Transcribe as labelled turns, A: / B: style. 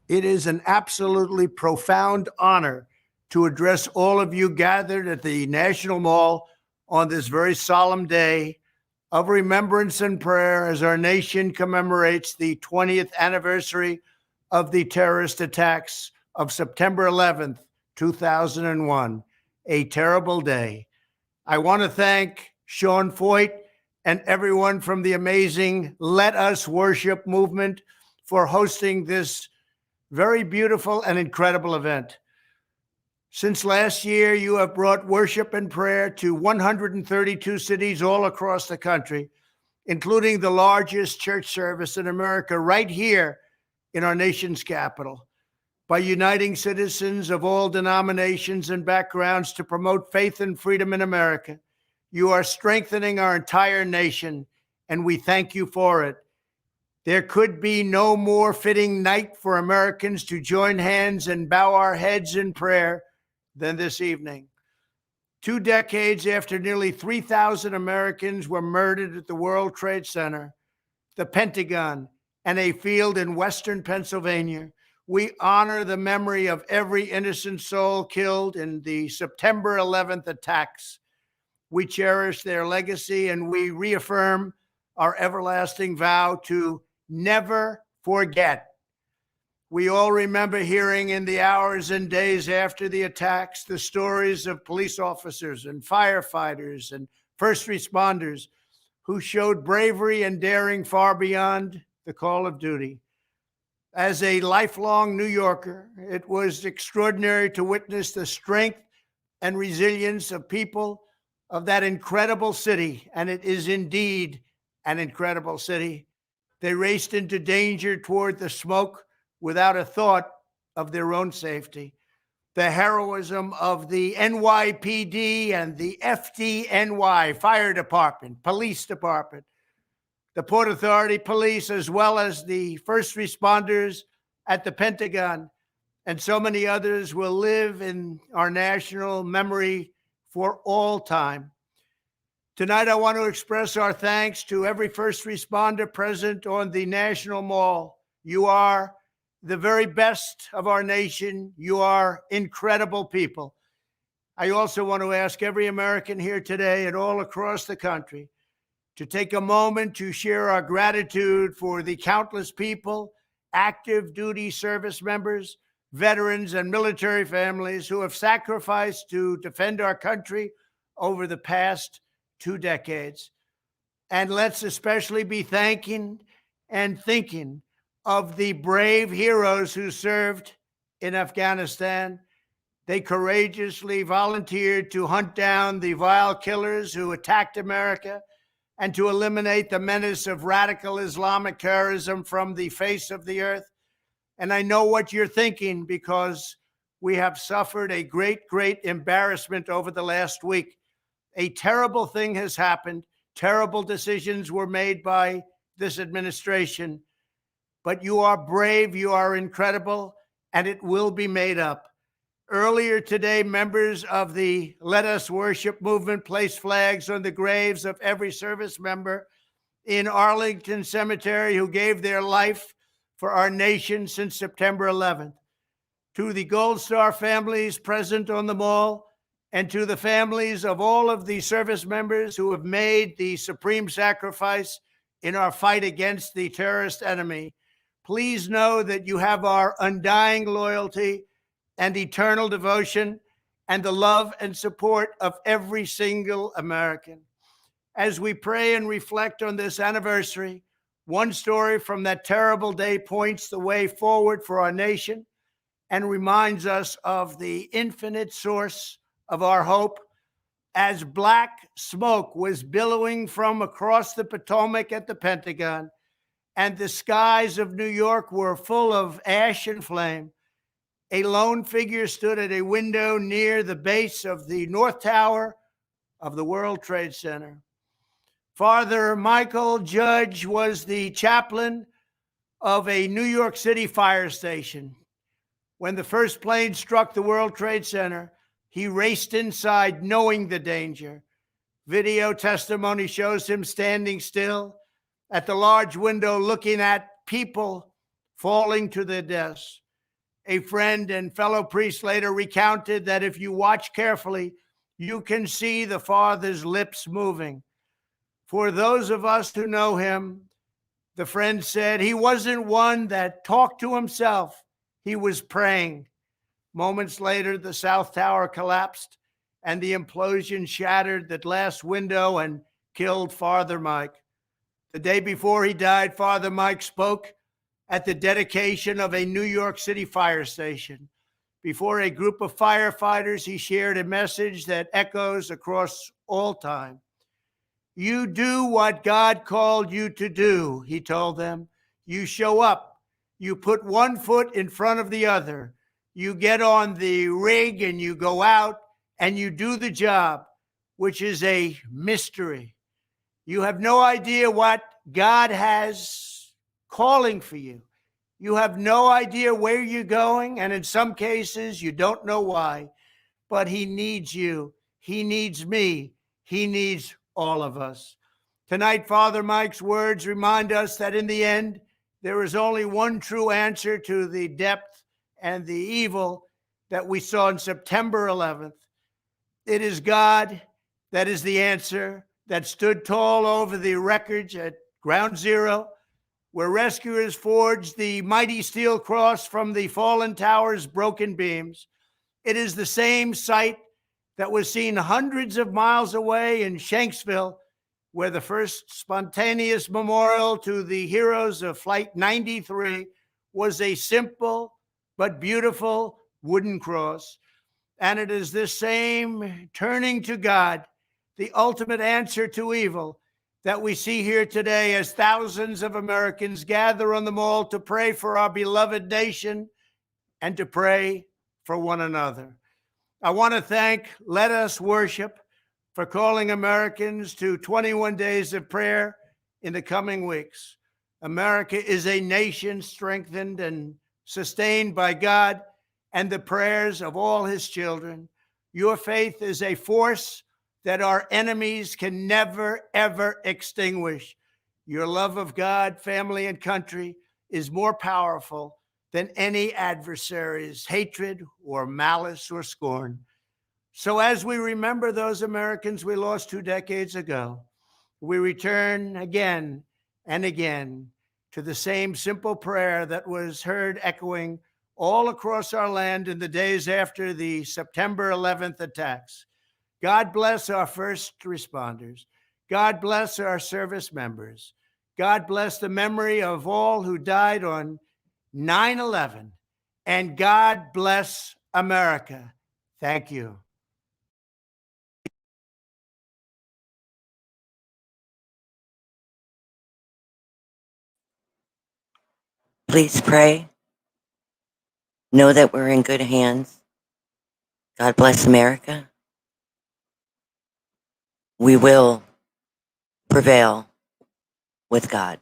A: It is an absolutely profound honor to address all of you gathered at the National Mall on this very solemn day of remembrance and prayer as our nation commemorates the 20th anniversary of the terrorist attacks of September 11th, 2001, a terrible day. I want to thank Sean Foyt and everyone from the amazing Let Us Worship movement for hosting this very beautiful and incredible event. Since last year, you have brought worship and prayer to 132 cities all across the country, including the largest church service in America right here in our nation's capital. By uniting citizens of all denominations and backgrounds to promote faith and freedom in America, you are strengthening our entire nation, and we thank you for it. There could be no more fitting night for Americans to join hands and bow our heads in prayer than this evening. 2 decades after nearly 3,000 Americans were murdered at the World Trade Center, the Pentagon, and a field in Western Pennsylvania, we honor the memory of every innocent soul killed in the September 11th attacks. We cherish their legacy and we reaffirm our everlasting vow to never forget. We all remember hearing in the hours and days after the attacks the stories of police officers and firefighters and first responders who showed bravery and daring far beyond the call of duty. As a lifelong New Yorker, it was extraordinary to witness the strength and resilience of people of that incredible city, and it is indeed an incredible city. They raced into danger toward the smoke without a thought of their own safety. The heroism of the NYPD and the FDNY Fire Department, Police Department, the Port Authority Police, as well as the first responders at the Pentagon, and so many others will live in our national memory for all time. Tonight, I want to express our thanks to every first responder present on the National Mall. You are the very best of our nation. You are incredible people. I also want to ask every American here today and all across the country to take a moment to share our gratitude for the countless people, active duty service members, veterans, and military families who have sacrificed to defend our country over the past 2 decades. And let's especially be thanking and thinking of the brave heroes who served in Afghanistan. They courageously volunteered to hunt down the vile killers who attacked America and to eliminate the menace of radical Islamic terrorism from the face of the earth. And I know what you're thinking, because we have suffered a great, great embarrassment over the last week. A terrible thing has happened. Terrible decisions were made by this administration. But you are brave, you are incredible, and it will be made up. Earlier today, members of the Let Us Worship movement placed flags on the graves of every service member in Arlington Cemetery who gave their life for our nation since September 11th. To the Gold Star families present on the mall, and to the families of all of the service members who have made the supreme sacrifice in our fight against the terrorist enemy, please know that you have our undying loyalty and eternal devotion and the love and support of every single American. As we pray and reflect on this anniversary, one story from that terrible day points the way forward for our nation and reminds us of the infinite source of our hope. As black smoke was billowing from across the Potomac at the Pentagon, and the skies of New York were full of ash and flame, a lone figure stood at a window near the base of the North Tower of the World Trade Center. Father Michael Judge was the chaplain of a New York City fire station. When the first plane struck the World Trade Center, he raced inside knowing the danger. Video testimony shows him standing still at the large window looking at people falling to their deaths. A friend and fellow priest later recounted that if you watch carefully, you can see the Father's lips moving. For those of us who know him, the friend said, he wasn't one that talked to himself. He was praying. Moments later, the South Tower collapsed and the implosion shattered the glass window and killed Father Mike. The day before he died, Father Mike spoke at the dedication of a New York City fire station. Before a group of firefighters, he shared a message that echoes across all time. You do what God called you to do, he told them. You show up. You put one foot in front of the other. You get on the rig and you go out and you do the job, which is a mystery. You have no idea what God has calling for you. You have no idea where you're going, and in some cases, you don't know why, but he needs you. He needs me. He needs all of us. Tonight, Father Mike's words remind us that in the end, there is only one true answer to the depth and the evil that we saw on September 11th. It is God that is the answer, that stood tall over the wreckage at Ground Zero, where rescuers forged the mighty steel cross from the fallen tower's broken beams. It is the same sight that was seen hundreds of miles away in Shanksville, where the first spontaneous memorial to the heroes of Flight 93 was a simple but beautiful wooden cross. And it is this same turning to God, the ultimate answer to evil, that we see here today as thousands of Americans gather on the Mall to pray for our beloved nation and to pray for one another. I want to thank Let Us Worship for calling Americans to 21 days of prayer in the coming weeks. America is a nation strengthened and sustained by God and the prayers of all his children. Your faith is a force that our enemies can never, ever extinguish. Your love of God, family, and country is more powerful than any adversary's hatred or malice or scorn. So as we remember those Americans we lost 2 decades ago, we return again and again to the same simple prayer that was heard echoing all across our land in the days after the September 11th attacks. God bless our first responders. God bless our service members. God bless the memory of all who died on 9/11. And God bless America. Thank you.
B: Please pray. Know that we're in good hands. God bless America. We will prevail with God.